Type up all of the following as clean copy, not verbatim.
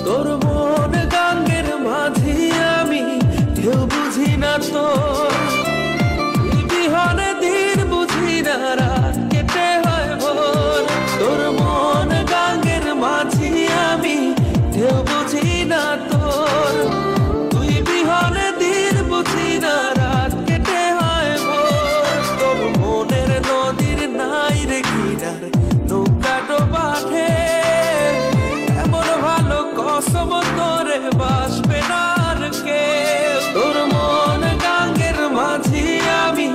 তোর মন গাঙ্গের মাঝি আমি, কেউ বুঝি না তোর। তুই বিহনে দিন বুঝি না, রাত কেটে হয় ভোর। তোর মন গাঙ্গের মাঝি আমি, কেউ বুঝি না তোর। তুই বিহনে দিন বুঝি না, রাত কেটে হয় ভোর। তোর মনের নদীর নাই রে কিনার, নৌকা ডোবাঠে এমন ভালো কসম তোরে বাসবে না আর কে। তোর মন গাঙ্গের মাঝি আমি,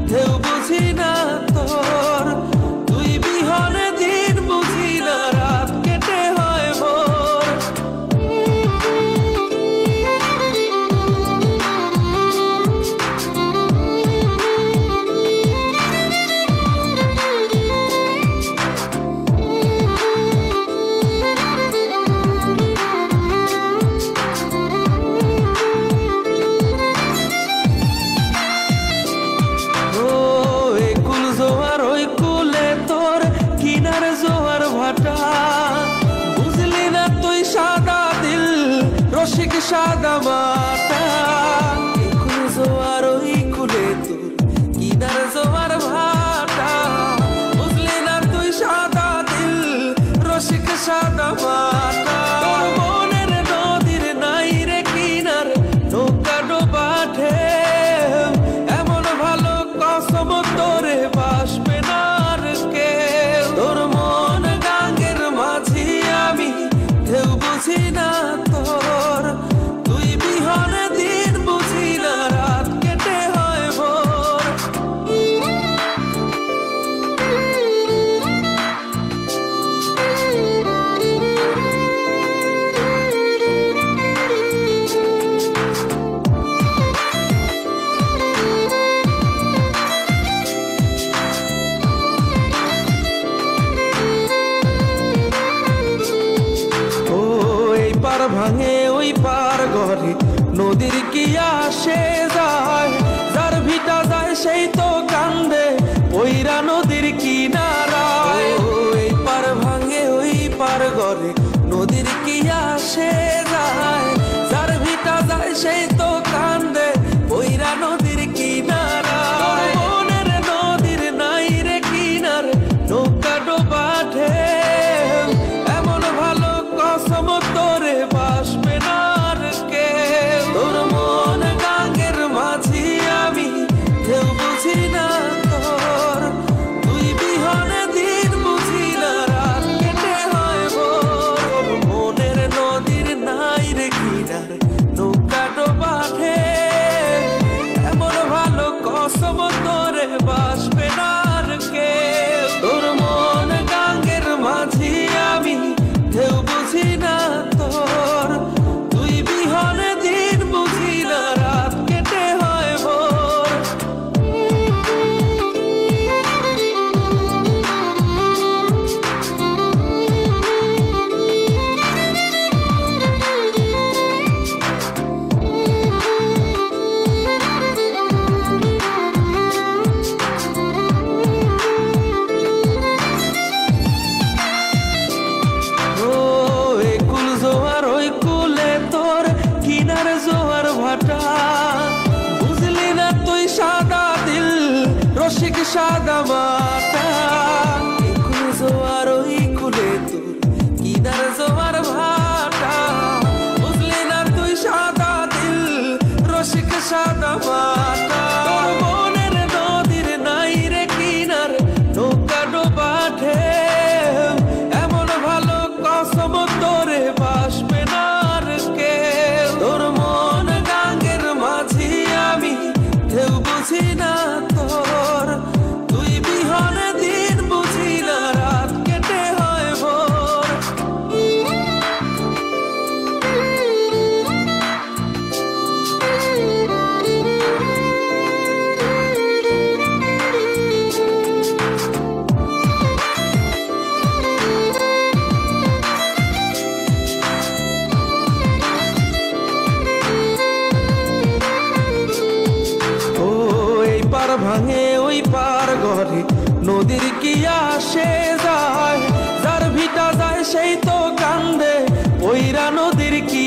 কেউ বুঝি না তোর। তুই বিহনে দিন বুঝি না, রাত কেটে হয় ভোর। বুঝলি না তুই সাদা দিল, রসিক সাদা মাটা। একুল জোয়ার ওই কুলে তোর কিনার জোয়ার ভাটা। বুঝলি না তুই সাদা দিল, রসিক সাদা মাটা। তোর মনের নদীর নাই রে কিনার, নৌকা ডোবাঠে এমন ভালো কসম তোরে বাসবে না আর কে। তোর মন গাঙ্গের মাঝি আমি, কেউ বুঝি না তোর। তুই বিহনে দিন বুঝি না, রাত কেটে হয় ভোর। ভাঙে ওই পার ঘরে নদীর কি আসে যায়। যার ভিটা যায় সেই তো কান্দে ওইরা নদীর কিনারায়। ওই পার ভাঙে ওই পার ঘরে নদীর কি আসে যায়। যার ভিটা যায় সেই তো কান্দে ওইরা নদীর কিনারায়। মনের নদীর নাই রে কিনার, নৌকা ডোবাঠে এমন ভালো কসম তোরে বাসবে না আর কে। তোর মন গাঙ্গের মাঝি আমি, কেউ বুঝি না তোর। তুই বিহনে দিন বুঝি না, রাত কেটে হয় ভোর। মনের নদীর নাই রে কিনার, নৌকা ডোবাঠে এমন ভালো কসম তোরে বাসবে না আর কে। তোর মন গাঙ্গের মাঝি আমি, কেউ বুঝি না তোর। তুই বিহনে দিন বুঝি না, রাত কেটে হয় ভোর। বুঝলি না তুই সাদা দিল, রসিক সাদা মাটা। একুল জোয়ার ওই কুলে তোর কিনার জোয়ার ভাটা। বুঝলি না তুই সাদা দিল, রসিক সাদা মাটা। তোর মনের নদীর নাই রে কিনার, নৌকা ডোবাঠে এমন ভালো কসম তোরে বাসবে না আর কে। তোর মন গাঙ্গের মাঝি আমি, কেউ বুঝি না তোর। তুই বিহনে দিন বুঝি না, রাত কেটে হয় ভোর। ভাঙে ওই পার ঘরে নদীর কি আসে যায়। যার ভিটা যায় সেই তো কান্দে ওই ওইরা নদীর কি